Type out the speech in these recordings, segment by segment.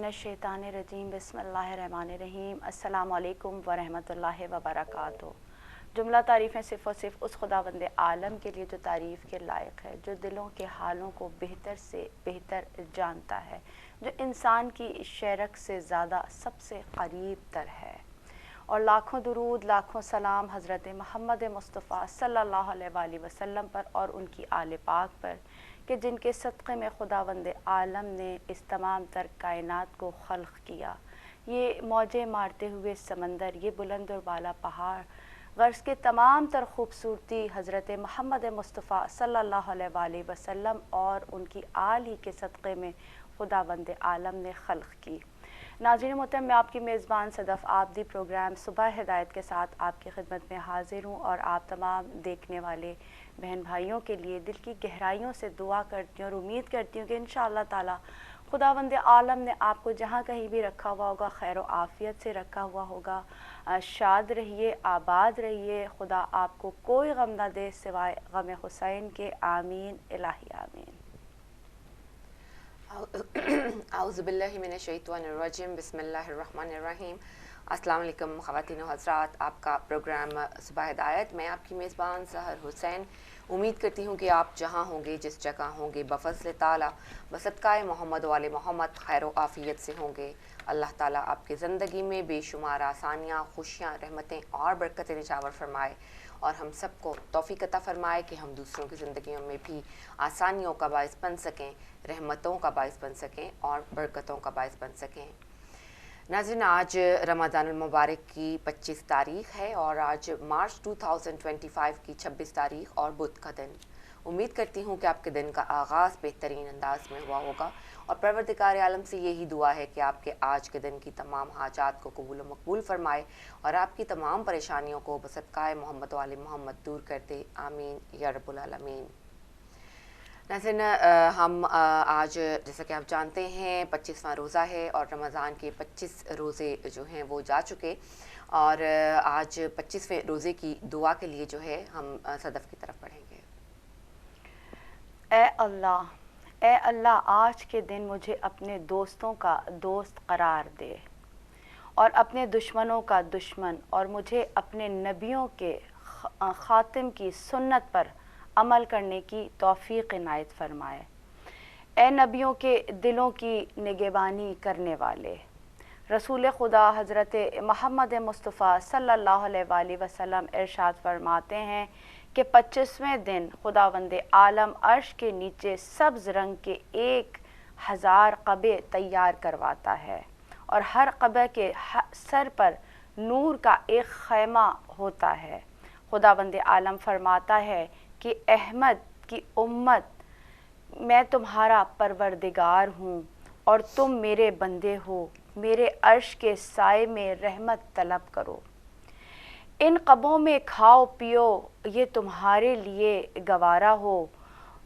मिनश्शैतानिर्रजीम बिस्मिल्लाहिर्रहमानिर्रहीम अस्सलामु अलैकुम वरहमतुल्लाहि वबरकातुहू। जुमला तारीफ़ें सिर्फ़ और सिर्फ उस खुदावंद आलम के लिए जो तारीफ़ के लायक है, जो दिलों के हालों को बेहतर से बेहतर जानता है, जो इंसान की शरक से ज़्यादा सबसे करीब तर है। और लाखों दुरूद लाखों सलाम हज़रत मोहम्मद मुस्तफ़ा सल्लल्लाहु अलैहि वसल्लम पर और उनकी आले पाक पर कि जिनके सदक़े में खुदावंद आलम ने इस तमाम तर कायनात को खल्क़ किया। ये मौजें मारते हुए समंदर, ये बुलंद और बाला पहाड़, गर्ज़ के तमाम तर खूबसूरती हज़रत मोहम्मद मुस्तफ़ा सल्लल्लाहु अलैहि वसल्लम और उनकी आल ही के सदक़े में खुदावंद आलम ने खल्क़ की। नाज़रीन मोहतरम, मैं आपकी मेज़बान सदफ़ आप दी प्रोग्राम सुबह हिदायत के साथ आपकी खिदमत में हाज़िर हूँ और आप तमाम देखने वाले बहन भाइयों के लिए दिल की गहराइयों से दुआ करती हूँ और उम्मीद करती हूँ कि इंशाअल्लाह ताला खुदावंद आलम ने आपको जहाँ कहीं भी रखा हुआ होगा खैर व आफ़ियत से रखा हुआ होगा। शाद रहिए, आबाद रहिए, खुदा आपको कोई गम ना दे सिवाय गम हुसैन के। आमीन इलाही आमीन। आउज़ुबिल्लाहि मिनश्शैतानिर्रजीम बिस्मिल्लाहिर्रहमानिर्रहीम। अस्सलाम वालेकुम ख़वातीन व हज़रात, आपका प्रोग्राम सुबह हिदायत। मैं आपकी मेज़बान सहर हुसैन। उम्मीद करती हूँ कि आप जहाँ होंगे, जिस जगह होंगे, बफ़ज़्ल ताला बसदक़ाए मोहम्मद वाले मोहम्मद खैर व आफ़ियत से होंगे। अल्लाह ताला आपकी ज़िंदगी में बेशुमार आसानियाँ, खुशियाँ, रहमतें और बरकतें निछावर फरमाए और हम सबको तौफ़ीक़ अता फ़रमाए कि हम दूसरों की ज़िंदगियों में भी आसानियों का बाइस बन सकें, रहमतों का बाइस बन सकें और बरकतों का बाइस बन सकें। नाज़रीन, आज रमज़ानुल मुबारक की 25 तारीख़ है और आज मार्च 2025 की 26 तारीख़ और बुध का दिन। उम्मीद करती हूँ कि आपके दिन का आगाज़ बेहतरीन अंदाज में हुआ होगा और परवरदिगार आलम से यही दुआ है कि आपके आज के दिन की तमाम हाजात को कबूल व मकबूल फरमाए और आपकी तमाम परेशानियों को बसदक़ाए मोहम्मद वाले मोहम्मद दूर कर दे। आमीन या रब्बुल आलमीन। नाज़रीन, हम आज जैसा कि आप जानते हैं 25वां रोज़ा है और रमज़ान के 25 रोज़े जो हैं वो जा चुके और आज 25वें रोज़े की दुआ के लिए जो है हम सदफ़ की तरफ बढ़ेंगे। ए अल्लाह, आज के दिन मुझे अपने दोस्तों का दोस्त करार दे और अपने दुश्मनों का दुश्मन और मुझे अपने नबियों के ख़ातिम की सुन्नत पर अमल करने की तौफ़ीक़ इनायत फ़रमाए। ए नबियों के दिलों की निगहबानी करने वाले रसूल खुदा हज़रत मोहम्मद मुस्तफ़ा सल्लल्लाहु अलैहि वसल्लम इरशाद फरमाते हैं कि 25वें दिन खुदावंद आलम अर्श के नीचे सब्ज़ रंग के 1000 कबे तैयार करवाता है और हर कबे के सर पर नूर का एक खैमा होता है। खुदावंद आलम फरमाता है कि अहमद की उम्मत, मैं तुम्हारा परवरदिगार हूँ और तुम मेरे बंदे हो। मेरे अर्श के साए में रहमत तलब करो। इन कबों में खाओ पियो, ये तुम्हारे लिए गवारा हो,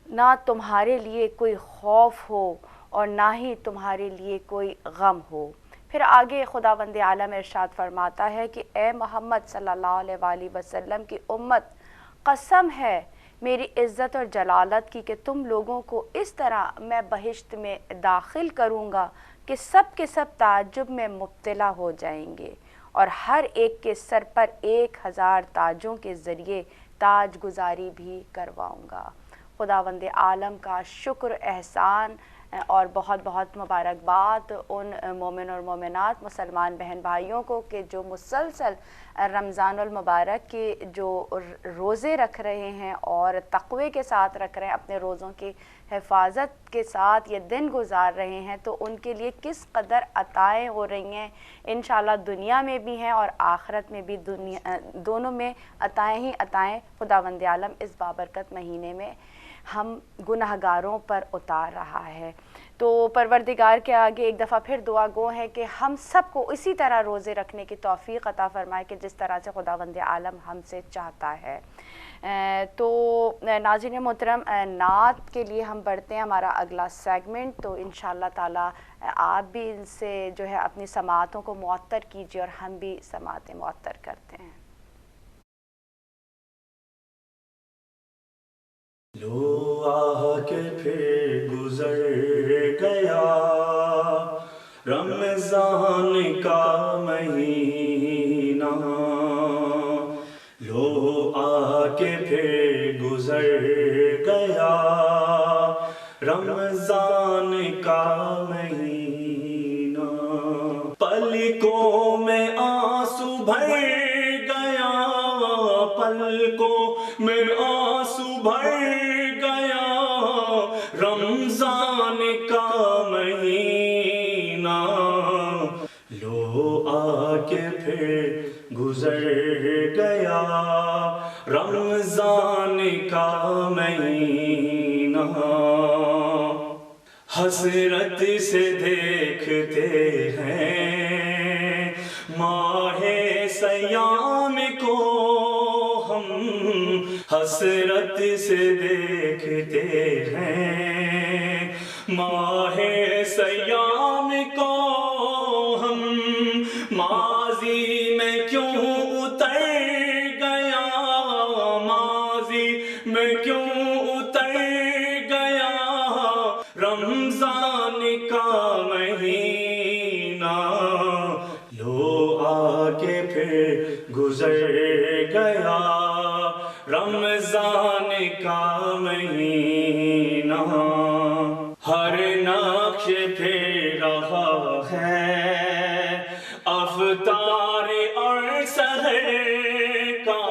ना तुम्हारे लिए कोई खौफ हो और ना ही तुम्हारे लिए कोई गम हो। फिर आगे खुदावंद आलम इरशाद फरमाता है कि ए मोहम्मद सल्लल्लाहु अलैहि वसल्लम की उम्मत, कसम है मेरी इज़्ज़त और जलालत की कि तुम लोगों को इस तरह मैं बहिश्त में दाखिल करूँगा कि सब के सब ताज्जुब में मुब्तला हो जाएंगे और हर एक के सर पर 1000 ताजों के ज़रिए ताज गुजारी भी करवाऊँगा। खुदावंद आलम का शुक्र, एहसान और बहुत बहुत मुबारकबाद उन मोमिन और मोमिनात मुसलमान बहन भाइयों को कि जो मुसलसल रमज़ानुल मुबारक के जो रोज़े रख रहे हैं और तक़वे के साथ रख रहे हैं, अपने रोज़ों की हिफाजत के साथ ये दिन गुजार रहे हैं, तो उनके लिए किस कदर अताएँ हो रही हैं। इंशाअल्लाह दुनिया में भी हैं और आखिरत में भी, दुनिया दोनों में अताएँ ही अताएँ खुदावंद आलम इस बाबरकत महीने में हम गुनहगारों पर उतार रहा है। तो परवरदिगार के आगे एक दफ़ा फिर दुआ गो है कि हम सबको इसी तरह रोज़े रखने की तौफ़ीक़ अता फ़रमाए कि जिस तरह से खुदावंद आलम हमसे चाहता है। तो नाज़रीन मोहतरम, नात के लिए हम बढ़ते हैं, हमारा अगला सेगमेंट। तो इंशाअल्लाह ताला आप भी इनसे जो है अपनी समातों को मुअत्तर कीजिए और हम भी समातें मुअत्तर करते हैं। लो आके फिर गुजर गया, रमजान का महीना लो आके फिर गुजर गया, रमजान का महीना। पलकों में आंसू भर गया, पलकों में आंसू भर गया, रमजान का महीना लो आके फिर गुजर गया, रमजान का महीना। हसरत से देखते हैं माहे सयाम को हम, हसरत से देखते हैं माहे सयाम को हम। माजी में क्यों उतर गया, माजी में क्यों उतर गया, रमजान का महीना लो आके फिर गुजर गया, रमजान का महीना। हर नक्श फिर रहा है अफ्तार और सहर का,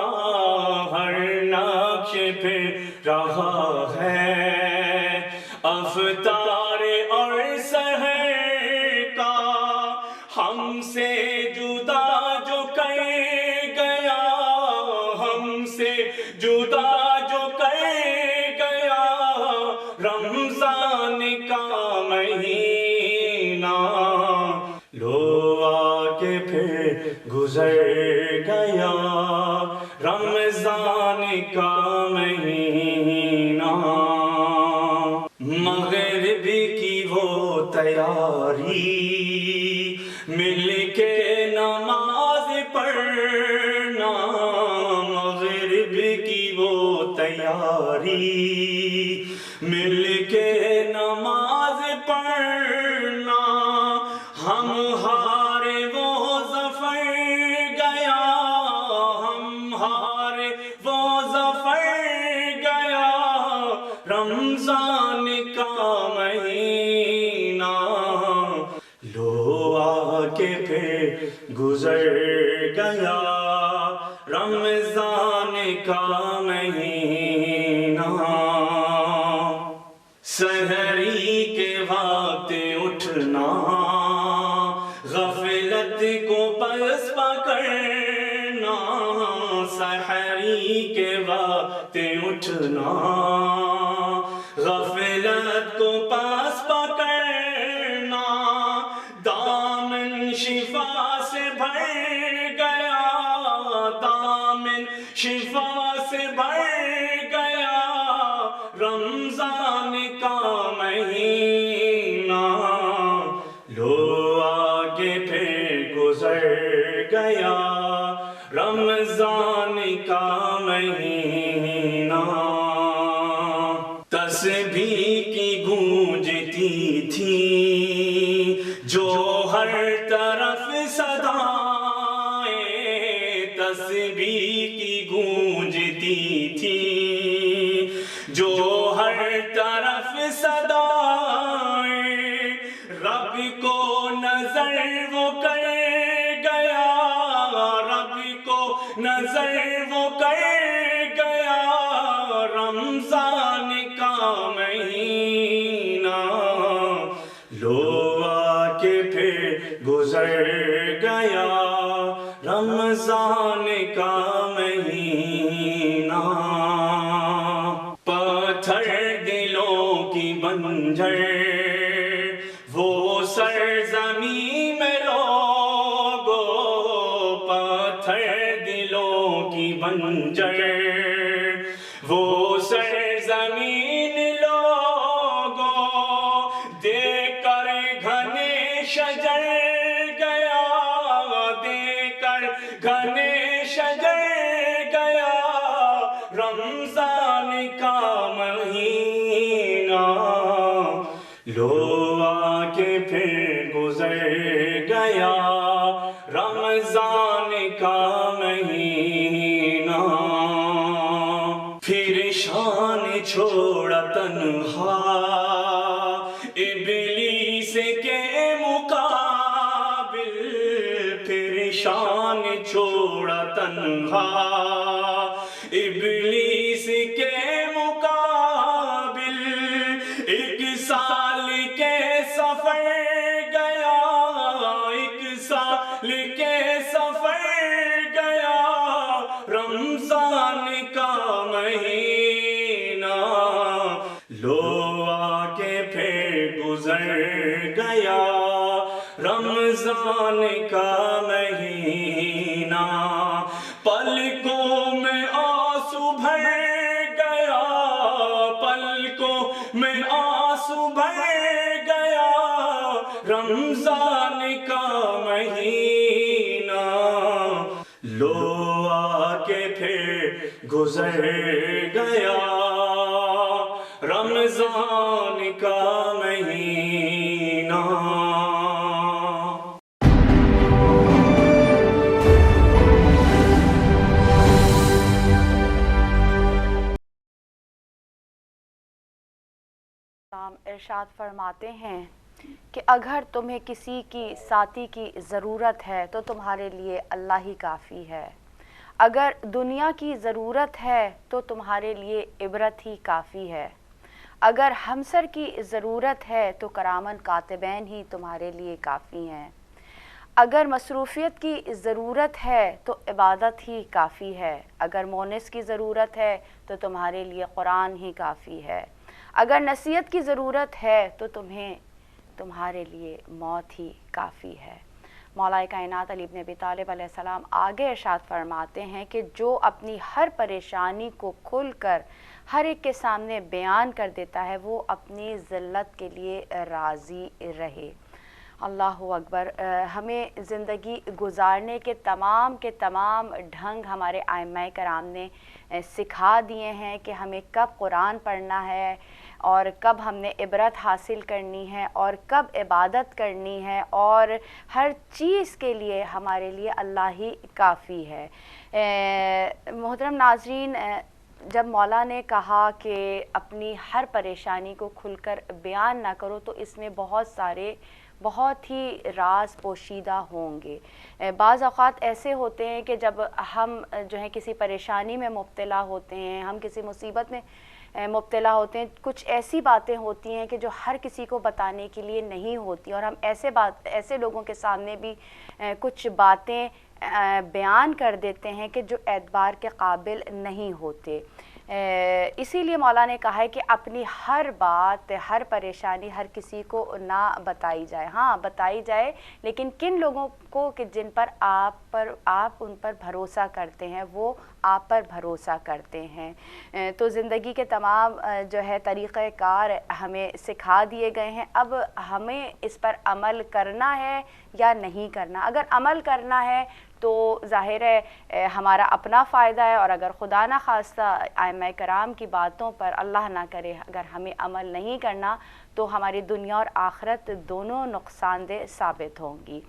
हर नक्श फिर रहा है अफ्तार और सहर का। हमसे जुदा जो कर गया, हमसे जुदा जो कर गया, रमजान का महीना लो आके फिर गुजर गया, रमजान का महीना। मगरिब की वो तैयारी मिलके नमाज पढ़ना, मगरिब की वो तैयारी मिलके नमाज पढ़ना। हम हारे वो ज़फ़र गया, हम हारे वो ज़फ़र गया, रमजान का महीना लो आके फिर गुजर गया, रमजान का महीना। सहरी के वक्त उठना, गफलत को बस पकड़ना, सहरी के वक्त उठना, गफलत को पास पकड़ना। दामन शिफा से भर गया, दामन शिफा से भर गया, रमजान का महीना लो आगे फिर गुजर गया, रमजान का महीना। तस्बीह की गूंजती थी जो हर तरफ सदाएं, तस्बीह की गूंजती थी जो हर तरफ सदाएं। रब को नजर वो कर गया, रब को नजर वो कर गया, रमजान का महीना लो आके फिर गुजर गया, रमजान का महीना। पत्थर दिलों की बंजर वो सरजमी में लोगो, पत्थर दिलों की बंजर वो सरजमीन लोगो। देकर घने शजर गया, देकर घने शजर गया, रमजान का महीना लो आके फिर गुजर रमजान का महीना, फिर शान छोड़ा तन्हा इब्लीस के मुकाबिल, फिर शान छोड़ा तन्हा इब्लीस के मुकाबिल। एक साल के सफर गया, एक साल के सफर गया, रमजान का महीना लो आके फिर गुजर गया, रमजान का महीना। पलकों में आंसू भर गया, पलकों में आंसू भर गया, रमजान का महीना लो आके फिर गुजर गया, रमजान का महीना। इरशाद फरमाते हैं कि अगर तुम्हें किसी की साथी की ज़रूरत है तो तुम्हारे लिए अल्लाह ही काफ़ी है। अगर दुनिया की ज़रूरत है तो तुम्हारे लिए इबरत ही काफ़ी है। अगर हमसर की ज़रूरत है तो करामन कातिबैन ही तुम्हारे लिए काफ़ी हैं। अगर मसरूफ़ियत की ज़रूरत है तो इबादत ही काफ़ी है। अगर मोनिस की ज़रूरत है तो तुम्हारे लिए कुरान ही काफ़ी है। अगर नसीहत की ज़रूरत है तो तुम्हारे लिए मौत ही काफ़ी है। मौलाए कायनात अली इब्न अबी तालिब अलैहिस्सलाम आगे इरशाद फरमाते हैं कि जो अपनी हर परेशानी को खुलकर हर एक के सामने बयान कर देता है वो अपनी ज़िल्लत के लिए राज़ी रहे। अल्लाहु अकबर। हमें ज़िंदगी गुजारने के तमाम ढंग हमारे आइम्मा कराम ने सिखा दिए हैं कि हमें कब कुरान पढ़ना है और कब हमने इबरत हासिल करनी है और कब इबादत करनी है, और हर चीज़ के लिए हमारे लिए अल्लाह ही काफ़ी है। मोहतरम नाज़रीन, जब मौला ने कहा कि अपनी हर परेशानी को खुलकर बयान ना करो तो इसमें बहुत ही राज पोशीदा होंगे। बाज़ औक़ात ऐसे होते हैं कि जब हम जो है किसी परेशानी में मुब्तला होते हैं, हम किसी मुसीबत में मुब्तला होते हैं, कुछ ऐसी बातें होती हैं कि जो हर किसी को बताने के लिए नहीं होती, और हम ऐसे लोगों के सामने भी कुछ बातें बयान कर देते हैं कि जो एतबार के काबिल नहीं होते। इसीलिए मौला ने कहा है कि अपनी हर बात, हर परेशानी हर किसी को ना बताई जाए। हाँ, बताई जाए, लेकिन किन लोगों को कि जिन पर आप उन पर भरोसा करते हैं, वो आप पर भरोसा करते हैं। तो ज़िंदगी के तमाम जो है तरीक़ेकार हमें सिखा दिए गए हैं। अब हमें इस पर अमल करना है या नहीं करना। अगर अमल करना है तो ज़ाहिर है हमारा अपना फ़ायदा है, और अगर खुदा न खास्ता आइम्मा कराम की बातों पर अल्लाह ना करे अगर हमें अमल नहीं करना तो हमारी दुनिया और आखिरत दोनों नुकसानदेह साबित होंगी।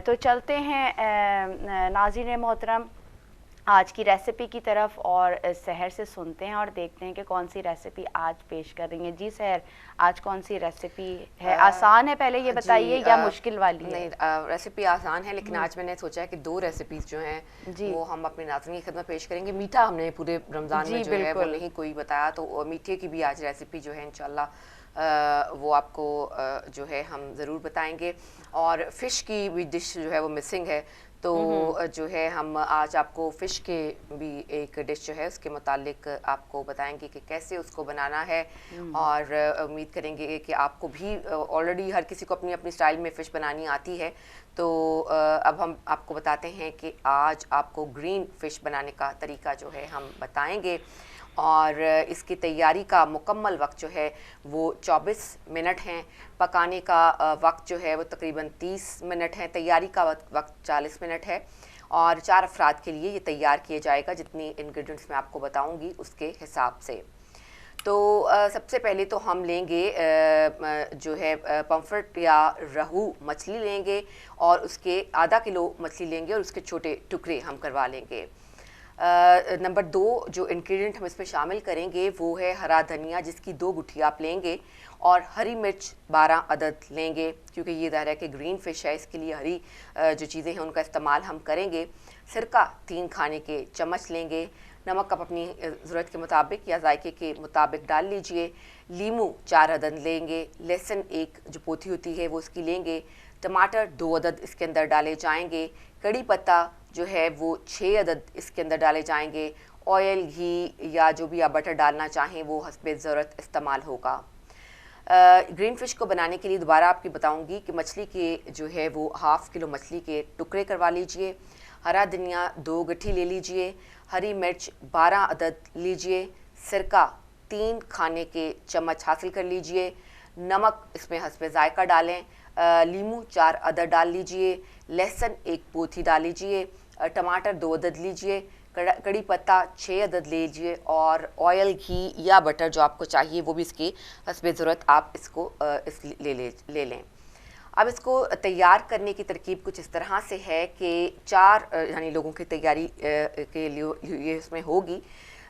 तो चलते हैं नाज़रीन मोहतरम आज की रेसिपी की तरफ, और सहर से सुनते हैं और देखते हैं कि कौन सी रेसिपी आज पेश कर रही हैं। जी सहर, आज कौन सी रेसिपी है? आसान है पहले ये बताइए या मुश्किल वाली है? नहीं, रेसिपी आसान है, लेकिन आज मैंने सोचा है कि 2 रेसिपीज़ जो हैं वो हम अपने नाज़रीन की खिदमत पेश करेंगे। मीठा हमने पूरे रमज़ान में जो है वो नहीं कोई बताया, तो मीठे की भी आज रेसिपी जो है इंशाल्लाह वो आपको जो है हम ज़रूर बताएंगे। और फ़िश की भी डिश जो है वो मिसिंग है, तो जो है हम आज आपको फ़िश के भी एक डिश जो है उसके मुतालिक आपको बताएंगे कि कैसे उसको बनाना है, और उम्मीद करेंगे कि आपको भी ऑलरेडी हर किसी को अपनी अपनी स्टाइल में फ़िश बनानी आती है। तो अब हम आपको बताते हैं कि आज आपको ग्रीन फ़िश बनाने का तरीका जो है हम बताएंगे, और इसकी तैयारी का मुकम्मल वक्त जो है वो 24 मिनट हैं। पकाने का वक्त जो है वो तकरीबन 30 मिनट है। तैयारी का वक्त 40 मिनट है, और 4 अफराद के लिए ये तैयार किया जाएगा। जितनी इंग्रेडिएंट्स मैं आपको बताऊंगी उसके हिसाब से। तो सबसे पहले तो हम लेंगे जो है पम्फर्ट या रहू मछली लेंगे और उसके आधा किलो मछली लेंगे और उसके छोटे टुकड़े हम करवा लेंगे। नंबर 2 जो इंग्रेडिएंट हम इसमें शामिल करेंगे वो है हरा धनिया, जिसकी 2 गुठी आप लेंगे, और हरी मिर्च 12 अदद लेंगे, क्योंकि ये ज़ाहिर है कि ग्रीन फिश है, इसके लिए हरी जो चीज़ें हैं उनका इस्तेमाल हम करेंगे। सिरका 3 खाने के चम्मच लेंगे। नमक आप अपनी ज़रूरत के मुताबिक या जायके के मुताबिक डाल लीजिए। लीमू 4 अदद लेंगे। लहसुन 1 जो पोथी होती है वो उसकी लेंगे। टमाटर 2 अदद इसके अंदर डाले जाएंगे। कड़ी पत्ता जो है वो 6 अदद इसके अंदर डाले जाएंगे। ऑयल, घी या जो भी आप बटर डालना चाहें वो हस्बे ज़रूरत इस्तेमाल होगा। ग्रीन फ़िश को बनाने के लिए दोबारा आपकी बताऊंगी कि मछली के जो है वो ½ किलो मछली के टुकड़े करवा लीजिए। हरा धनिया 2 गट्ठी ले लीजिए। हरी मिर्च 12 अदद लीजिए। सिरका 3 खाने के चम्मच हासिल कर लीजिए। नमक इसमें हस्बे जायका डालें। लीमू 4 अदद डाल लीजिए। लहसुन 1 पोथी डाल लीजिए। टमाटर 2 अदद लीजिए। कड़ी पत्ता 6 अदद ले लीजिए। और ऑयल, घी या बटर जो आपको चाहिए वो भी इसकी हस्बे ज़रूरत आप इसको ले लें। अब इसको तैयार करने की तरकीब कुछ इस तरह से है कि 4 यानी लोगों की तैयारी के लिए ये इसमें होगी।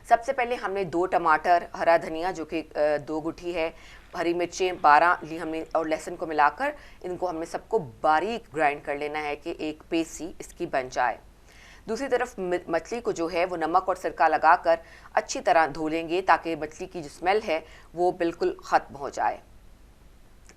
सबसे पहले हमने 2 टमाटर, हरा धनिया जो कि 2 गुठी है, हरी मिर्चें 12 ली हमने और लहसुन को मिलाकर इनको हमने सबको बारीक ग्राइंड कर लेना है कि एक पेस्ट सी इसकी बन जाए। दूसरी तरफ मछली को जो है वो नमक और सिरका लगाकर अच्छी तरह धो लेंगे ताकि मछली की जो स्मेल है वो बिल्कुल ख़त्म हो जाए।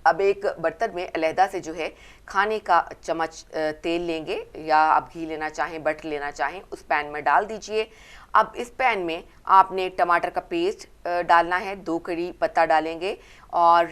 अब एक बर्तन में अलहदा से जो है खाने का चम्मच तेल लेंगे या आप घी लेना चाहें, बटर लेना चाहें, उस पैन में डाल दीजिए। अब इस पैन में आपने टमाटर का पेस्ट डालना है, 2 कड़ी पत्ता डालेंगे और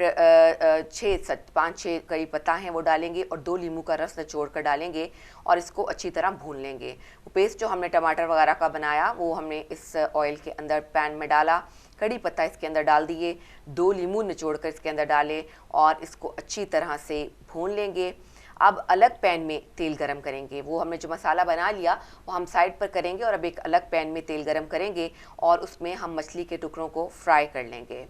5-6 कड़ी पत्ता हैं वो डालेंगे और 2 लीमू का रस निचोड़ कर डालेंगे और इसको अच्छी तरह भून लेंगे। वो पेस्ट जो हमने टमाटर वगैरह का बनाया वो हमने इस ऑयल के अंदर पैन में डाला। कड़ी पत्ता इसके अंदर डाल दिए, 2 लीमू निचोड़ कर इसके अंदर डालें और इसको अच्छी तरह से भून लेंगे। अब अलग पैन में तेल गरम करेंगे। वो हमने जो मसाला बना लिया वो हम साइड पर करेंगे और अब एक अलग पैन में तेल गरम करेंगे और उसमें हम मछली के टुकड़ों को फ्राई कर लेंगे।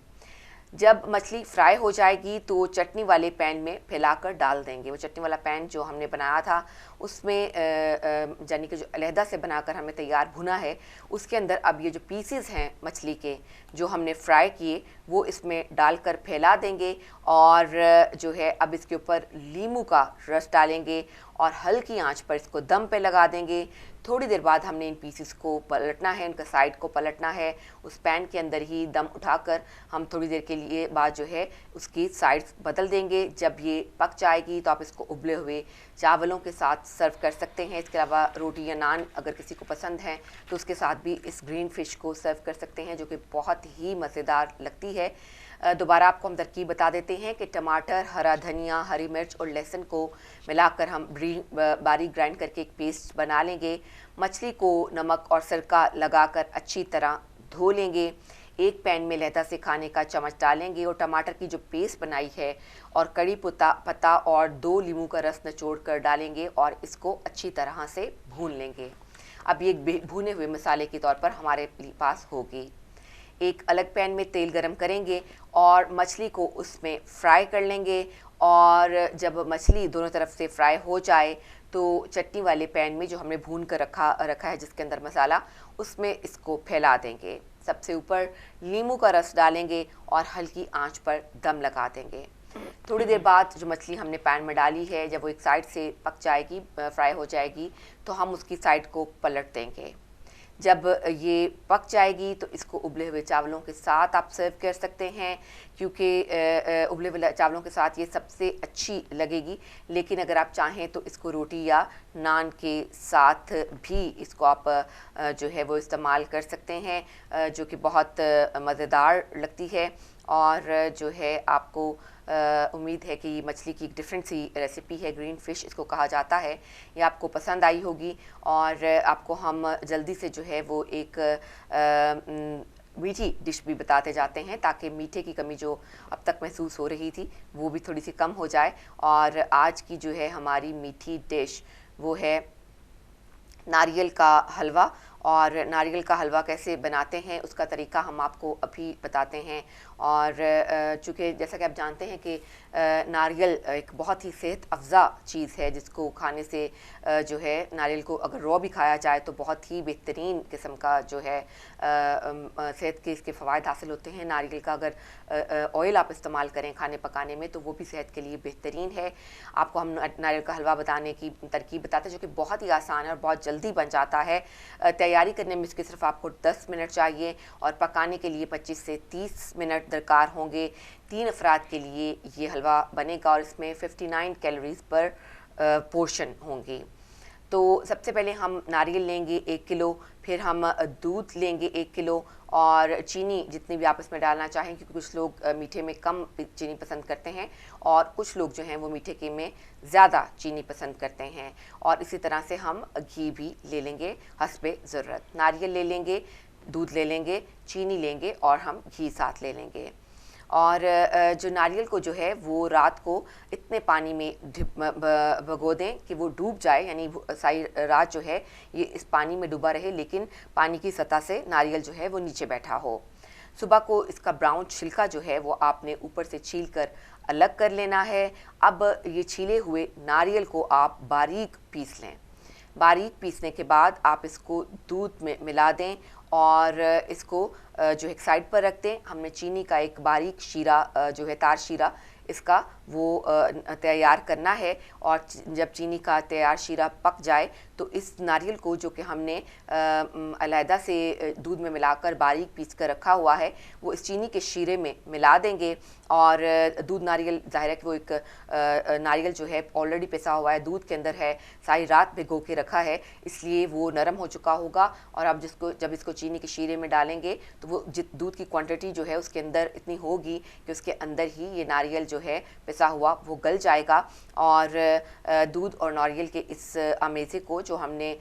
जब मछली फ्राई हो जाएगी तो चटनी वाले पैन में फैलाकर डाल देंगे। वो चटनी वाला पैन जो हमने बनाया था उसमें यानी कि जो अलहदा से बनाकर हमें तैयार भुना है उसके अंदर अब ये जो पीसेस हैं मछली के जो हमने फ्राई किए वो इसमें डालकर फैला देंगे और जो है अब इसके ऊपर लीमू का रस डालेंगे और हल्की आंच पर इसको दम पे लगा देंगे। थोड़ी देर बाद हमने इन पीसेस को पलटना है, इनका साइड को पलटना है। उस पैन के अंदर ही दम उठाकर हम थोड़ी देर के लिए बाद जो है उसकी साइड्स बदल देंगे। जब ये पक जाएगी तो आप इसको उबले हुए चावलों के साथ सर्व कर सकते हैं। इसके अलावा रोटी या नान अगर किसी को पसंद है तो उसके साथ भी इस ग्रीन फ़िश को सर्व कर सकते हैं जो कि बहुत ही मज़ेदार लगती है। दोबारा आपको हम तरकीब बता देते हैं कि टमाटर, हरा धनिया, हरी मिर्च और लहसुन को मिलाकर हम बारीक ग्राइंड करके एक पेस्ट बना लेंगे। मछली को नमक और सिरका लगाकर अच्छी तरह धो लेंगे। एक पैन में लहदा से खाने का चम्मच डालेंगे और टमाटर की जो पेस्ट बनाई है और कड़ी पत्ता और 2 लीमू का रस निचोड़ कर डालेंगे और इसको अच्छी तरह से भून लेंगे। अब ये भुने हुए मसाले के तौर पर हमारे पास होगी। एक अलग पैन में तेल गरम करेंगे और मछली को उसमें फ्राई कर लेंगे और जब मछली दोनों तरफ से फ्राई हो जाए तो चटनी वाले पैन में जो हमने भून कर रखा है जिसके अंदर मसाला, उसमें इसको फैला देंगे। सबसे ऊपर लीमू का रस डालेंगे और हल्की आंच पर दम लगा देंगे। थोड़ी देर बाद जो मछली हमने पैन में डाली है जब वो एक साइड से पक जाएगी, फ्राई हो जाएगी, तो हम उसकी साइड को पलट देंगे। जब ये पक जाएगी तो इसको उबले हुए चावलों के साथ आप सर्व कर सकते हैं क्योंकि उबले हुए चावलों के साथ ये सबसे अच्छी लगेगी। लेकिन अगर आप चाहें तो इसको रोटी या नान के साथ भी इसको आप जो है वो इस्तेमाल कर सकते हैं जो कि बहुत मज़ेदार लगती है। और जो है आपको उम्मीद है कि मछली की एक डिफरेंट सी रेसिपी है, ग्रीन फ़िश इसको कहा जाता है, ये आपको पसंद आई होगी। और आपको हम जल्दी से जो है वो एक मीठी डिश भी बताते जाते हैं ताकि मीठे की कमी जो अब तक महसूस हो रही थी वो भी थोड़ी सी कम हो जाए। और आज की जो है हमारी मीठी डिश वो है नारियल का हलवा और नारियल का हलवा कैसे बनाते हैं उसका तरीका हम आपको अभी बताते हैं। और चूँकि जैसा कि आप जानते हैं कि नारियल एक बहुत ही सेहत अफ़ज़ा चीज़ है, जिसको खाने से जो है नारियल को अगर रॉ भी खाया जाए तो बहुत ही बेहतरीन किस्म का जो है सेहत के इसके फ़वाइद हासिल होते हैं। नारियल का अगर ऑयल आप इस्तेमाल करें खाने पकाने में तो वो भी सेहत के लिए बेहतरीन है। आपको हम नारियल का हलवा बनाने की तरकीब बताते हैं, जो कि बहुत ही आसान है और बहुत जल्दी बन जाता है। तैयारी करने में इसके सिर्फ आपको 10 मिनट चाहिए और पकाने के लिए 25 से 30 मिनट दरकार होंगे। 3 अफराद के लिए ये हलवा बनेगा और इसमें 59 कैलोरीज़ पर पोर्शन होंगी। तो सबसे पहले हम नारियल लेंगे 1 किलो, फिर हम दूध लेंगे 1 किलो और चीनी जितनी भी आप इसमें डालना चाहें, क्योंकि कुछ लोग मीठे में कम चीनी पसंद करते हैं और कुछ लोग जो हैं वो मीठे के में ज़्यादा चीनी पसंद करते हैं। और इसी तरह से हम घी भी ले लेंगे हस्बे ज़रूरत। नारियल ले लेंगे, दूध ले लेंगे, चीनी लेंगे और हम घी साथ ले लेंगे। और जो नारियल को जो है वो रात को इतने पानी में भिगो दें कि वो डूब जाए, यानी सारी रात जो है ये इस पानी में डूबा रहे, लेकिन पानी की सतह से नारियल जो है वो नीचे बैठा हो। सुबह को इसका ब्राउन छिलका जो है वो आपने ऊपर से छील कर अलग कर लेना है। अब ये छीले हुए नारियल को आप बारीक पीस लें। बारीक पीसने के बाद आप इसको दूध में मिला दें और इसको जो एक साइड पर रख दें। हमने चीनी का एक बारीक शीरा जो है तार शीरा इसका वो तैयार करना है और जब चीनी का तैयार शीरा पक जाए तो इस नारियल को जो कि हमने अलहदा से दूध में मिलाकर बारीक पीस कर रखा हुआ है वो इस चीनी के शीरे में मिला देंगे। और दूध नारियल ज़ाहिर है कि वो एक नारियल जो है ऑलरेडी पिसा हुआ है, दूध के अंदर है, सारी रात भिगो के रखा है, इसलिए वो नरम हो चुका होगा। और आप जब इसको चीनी के शीरे में डालेंगे तो वो दूध की क्वांटिटी जो है उसके अंदर इतनी होगी कि उसके अंदर ही ये नारियल जो है पिसा हुआ वो गल जाएगा। और दूध और नारियल के इस अमेज़े को जो हमने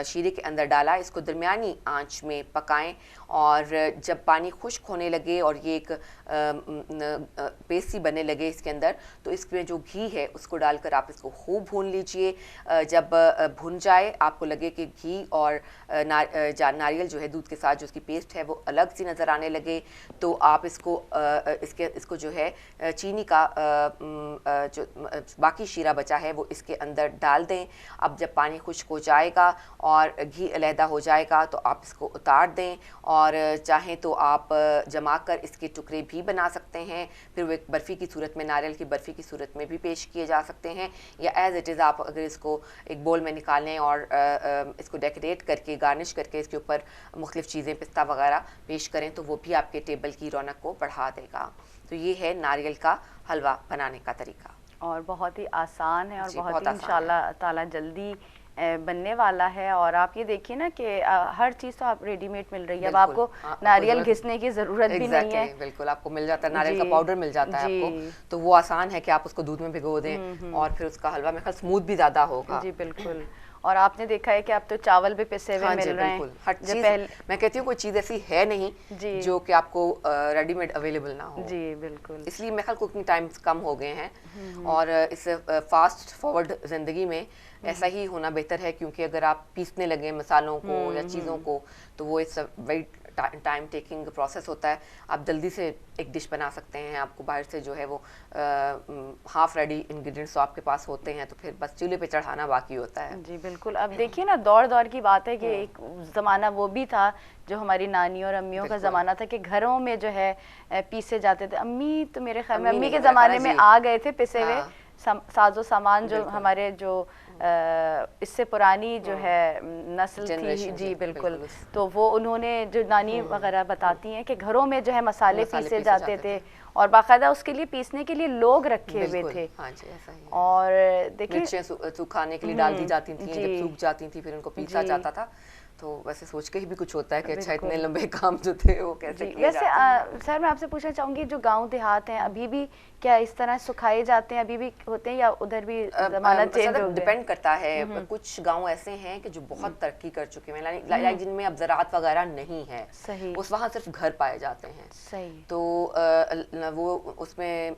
शीरे के अंदर डाला, इसको दरमियानी आंच में पकाएं और जब पानी खुश्क होने लगे और ये एक पेस्ट सी बनने लगे इसके अंदर, तो इसमें जो घी है उसको डालकर आप इसको खूब भून लीजिए। जब भुन जाए, आपको लगे कि घी और नारियल जो है दूध के साथ जो उसकी पेस्ट है वो अलग सी नज़र आने लगे, तो आप इसको जो है चीनी का जो बाकी शीरा बचा है वो इसके अंदर डाल दें। अब जब पानी खुश्क हो जाएगा और घी अलहदा हो जाएगा तो आप इसको उतार दें और चाहें तो आप जमा कर इसके टुकड़े भी बना सकते हैं। फिर वो एक बर्फ़ी की सूरत में, नारियल की बर्फ़ी की सूरत में भी पेश किए जा सकते हैं, या एज़ इट इज़ आप अगर इसको एक बोल में निकालें और इसको डेकोरेट करके गार्निश करके इसके ऊपर मुख्तलिफ़ चीज़ें पिस्ता वगैरह पेश करें तो वो भी आपके टेबल की रौनक को बढ़ा देगा। तो ये है नारियल का हलवा बनाने का तरीका, और बहुत ही आसान है और बहुत ही आसान इंशाल्लाह ताला जल्दी बनने वाला है। और आप ये देखिए ना कि हर चीज़ तो आप रेडीमेड मिल रही है, अब आपको नारियल घिसने की ज़रूरत भी नहीं है। बिल्कुल आपको मिल जाता है, नारियल का पाउडर मिल जाता है आपको, तो वो आसान है कि आप उसको दूध में भिगो दें और फिर उसका हलवा मेरे ख्याल स्मूथ भी ज़्यादा होगा। जी बिल्कुल। और आपने देखा है कि अब तो चावल भी पिसे हुए मिल रहे हैं। हर चीज़ मैं कहती हूँ कोई चीज़ ऐसी है नहीं जो कि आपको रेडीमेड अवेलेबल ना हो। जी बिल्कुल। इसलिए मेरे ख्याल कुकिंग टाइम्स कम हो गए हैं और इस फास्ट फॉरवर्ड ज़िंदगी में ऐसा ही होना बेहतर है, क्योंकि अगर आप पीसने लगे मसालों को या चीज़ों को तो वो it's very time taking process होता है। आप जल्दी से एक डिश बना सकते हैं, आपको बाहर से जो है वो हाफ रेडी इंग्रेडिएंट्स तो आपके पास होते हैं, तो फिर बस चूल्हे पे चढ़ाना बाकी होता है। जी बिल्कुल। अब देखिए ना, दौर दौर की बात है कि एक ज़माना वो भी था जो हमारी नानी और अम्मियों का ज़माना था कि घरों में जो है पीसे जाते थे। अम्मी तो मेरे ख्याल में अम्मी के ज़माने में आ गए थे पिसे हुए साजो सामान जो हमारे जो इससे पुरानी जो है नस्ल थी। जी बिल्कुल। तो वो उन्होंने जो नानी वगैरह बताती हैं कि घरों में जो है मसाले पीसे जाते थे और बाकायदा उसके लिए पीसने के लिए लोग रखे हुए थे। हाँ जी, ऐसा ही। और देखिए मिर्चें सुखाने के लिए डाल दी जाती थी, जब सूख जाती थी फिर उनको पीसा जाता था। तो वैसे सोच के ही भी कुछ होता है कि अच्छा इतने लंबे काम जो थे वो कैसे किए वैसे सर मैं आपसे पूछना चाहूँगी, जो गांव देहात हैं अभी भी क्या इस तरह सुखाए जाते हैं, अभी भी होते हैं या उधर भी ज़माना चेंज हो गया? डिपेंड करता है। कुछ गांव ऐसे हैं कि जो बहुत तरक्की कर चुके हैं, लाइक जिनमें अब ज़राअत वगैरह नहीं है, सही, उस वहाँ सिर्फ घर पाए जाते हैं। सही। तो वो उसमें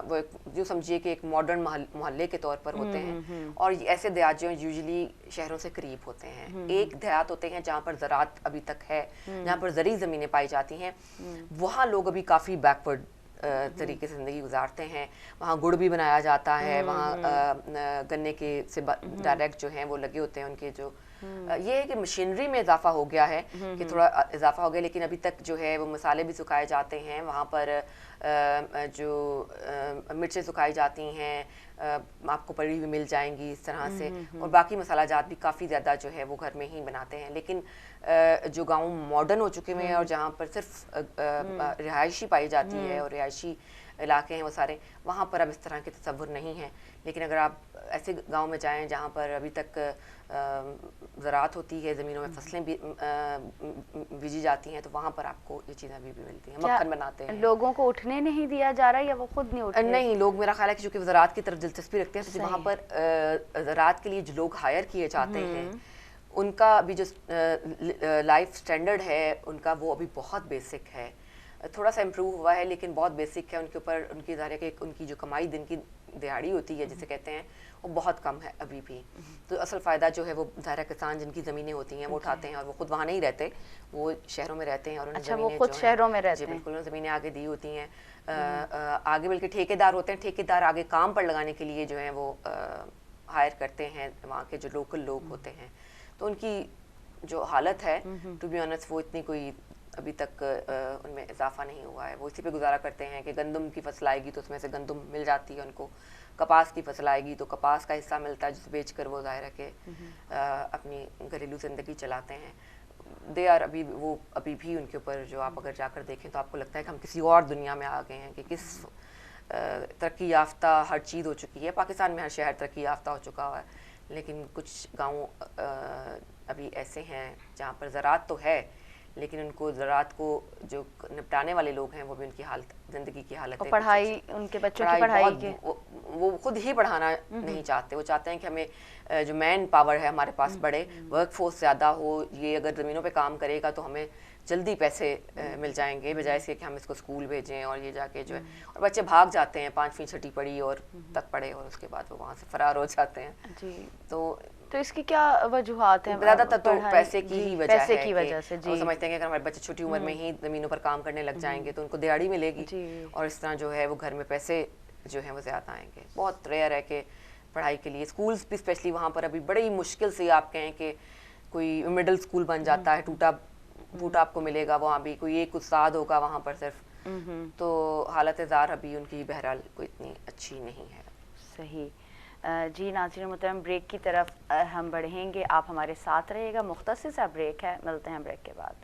वो जो समझिए कि एक मॉडर्न मोहल्ले के तौर पर होते हैं और ऐसे देहात जो यूजुअली शहरों से करीब होते हैं। एक देहात होते करते हैं जहाँ पर ज़रात अभी तक है, जहाँ पर ज़रूरी ज़मीनें पाई जाती हैं, वहाँ लोग अभी काफ़ी बैकवर्ड तरीके से ज़िंदगी गुजारते हैं। वहाँ गुड़ भी बनाया जाता है, वहाँ गन्ने के से डायरेक्ट जो हैं वो लगे होते हैं उनके जो ये है कि मशीनरी में इजाफा हो गया है कि थोड़ा इजाफा हो गया, लेकिन अभी तक जो है वो मसाले भी सुखाए जाते हैं वहाँ पर, जो मिर्चें सुखाई जाती हैं आपको पड़ी हुई मिल जाएंगी इस तरह से, और बाकी मसाला जात भी काफ़ी ज़्यादा जो है वो घर में ही बनाते हैं। लेकिन जो गांव मॉडर्न हो चुके हैं और जहाँ पर सिर्फ रिहायशी पाई जाती है और रिहायशी इलाके हैं वो सारे, वहाँ पर अब इस तरह के तसव्वुर नहीं है। लेकिन अगर आप ऐसे गांव में जाएं जहाँ पर अभी तक ज़राअत होती है, ज़मीनों में फसलें भी बीजी जाती हैं, तो वहाँ पर आपको ये चीज़ें अभी भी मिलती हैं। मक्खन बनाते हैं। लोगों को उठने नहीं दिया जा रहा या वो खुद नहीं उठते? नहीं, लोग मेरा ख्याल है कि चूँकि ज़राअत की तरफ दिलचस्पी रखते हैं, तो वहाँ पर ज़राअत के लिए जो लोग हायर किए जाते हैं उनका अभी जो लाइफ स्टैंडर्ड है उनका वो अभी बहुत बेसिक है, थोड़ा सा इम्प्रूव हुआ है लेकिन बहुत बेसिक है। उनके ऊपर उनकी ज़ाहिर है कि उनकी जो कमाई दिन की दिहाड़ी होती है जिसे कहते हैं वो बहुत कम है अभी भी। तो असल फ़ायदा जो है वो ज़ाहिर है किसान जिनकी ज़मीनें होती हैं वो उठाते हैं, और वो खुद वहाँ नहीं रहते, वो शहरों में रहते हैं और उन्हें वो खुद शहरों में रहते हैं। बिल्कुल, उन्हें ज़मीनें आगे दी होती हैं, आगे बल्कि ठेकेदार होते हैं, ठेकेदार आगे काम पर लगाने के लिए जो है वो हायर करते हैं वहाँ के जो लोकल लोग होते हैं। तो उनकी जो हालत है टू बी ऑनेस्ट वो इतनी कोई अभी तक उनमें इजाफा नहीं हुआ है। वो इसी पे गुजारा करते हैं कि गंदम की फसल आएगी तो उसमें से गंदम मिल जाती है उनको, कपास की फसल आएगी तो कपास का हिस्सा मिलता है जिसे बेचकर वो ज़ाहिर है कि अपनी घरेलू ज़िंदगी चलाते हैं। दे आर अभी वो अभी भी उनके ऊपर जो आप अगर जाकर देखें तो आपको लगता है कि हम किसी और दुनिया में आ गए हैं कि किस तरक्की याफ्ता हर चीज़ हो चुकी है। पाकिस्तान में हर शहर तरक्की याफ्ता हो चुका हुआ है, लेकिन कुछ गाँव अभी ऐसे हैं जहाँ पर ज़राअत तो है लेकिन उनको ज़राअत को जो निपटाने वाले लोग हैं वो भी उनकी हालत, ज़िंदगी की हालत है, पढ़ाई, उनके बच्चों की पढ़ाई के वो खुद ही पढ़ाना नहीं चाहते। वो चाहते हैं कि हमें जो मैन पावर है हमारे पास बढ़े, वर्क फोर्स ज़्यादा हो, ये अगर ज़मीनों पे काम करेगा तो हमें जल्दी पैसे मिल जाएंगे, बजाय इसके कि हम इसको स्कूल भेजें और ये जाके जो है, और बच्चे भाग जाते हैं 5वीं 6ठी पढ़ी और तक पढ़े और उसके बाद वो वहाँ से फरार हो जाते हैं जी। तो इसकी क्या वजूहात हैं? ज़्यादातर तो पैसे की ही वजह है, पैसे की वजह से जी। वो समझते हैं कि अगर हमारे बच्चे छोटी उम्र में ही ज़मीनों पर काम करने लग जाएंगे तो उनको दिहाड़ी मिलेगी और इस तरह जो है वो घर में पैसे जो है वो ज़्यादा आएंगे। बहुत रेयर है कि पढ़ाई के लिए स्कूल्स भी स्पेशली वहाँ पर अभी बड़ी मुश्किल से आप कहें कि कोई मिडिल स्कूल बन जाता है, टूटा फूटा आपको मिलेगा, वहाँ भी कोई एक उस्ताद होगा वहाँ पर सिर्फ, तो हालत ज़ार अभी उनकी बहरहाल कोई इतनी अच्छी नहीं है। सही जी। नाज़रीन मोहतरम, ब्रेक की तरफ हम बढ़ेंगे, आप हमारे साथ रहिएगा। मुख्तसर सा ब्रेक है, मिलते हैं ब्रेक के बाद।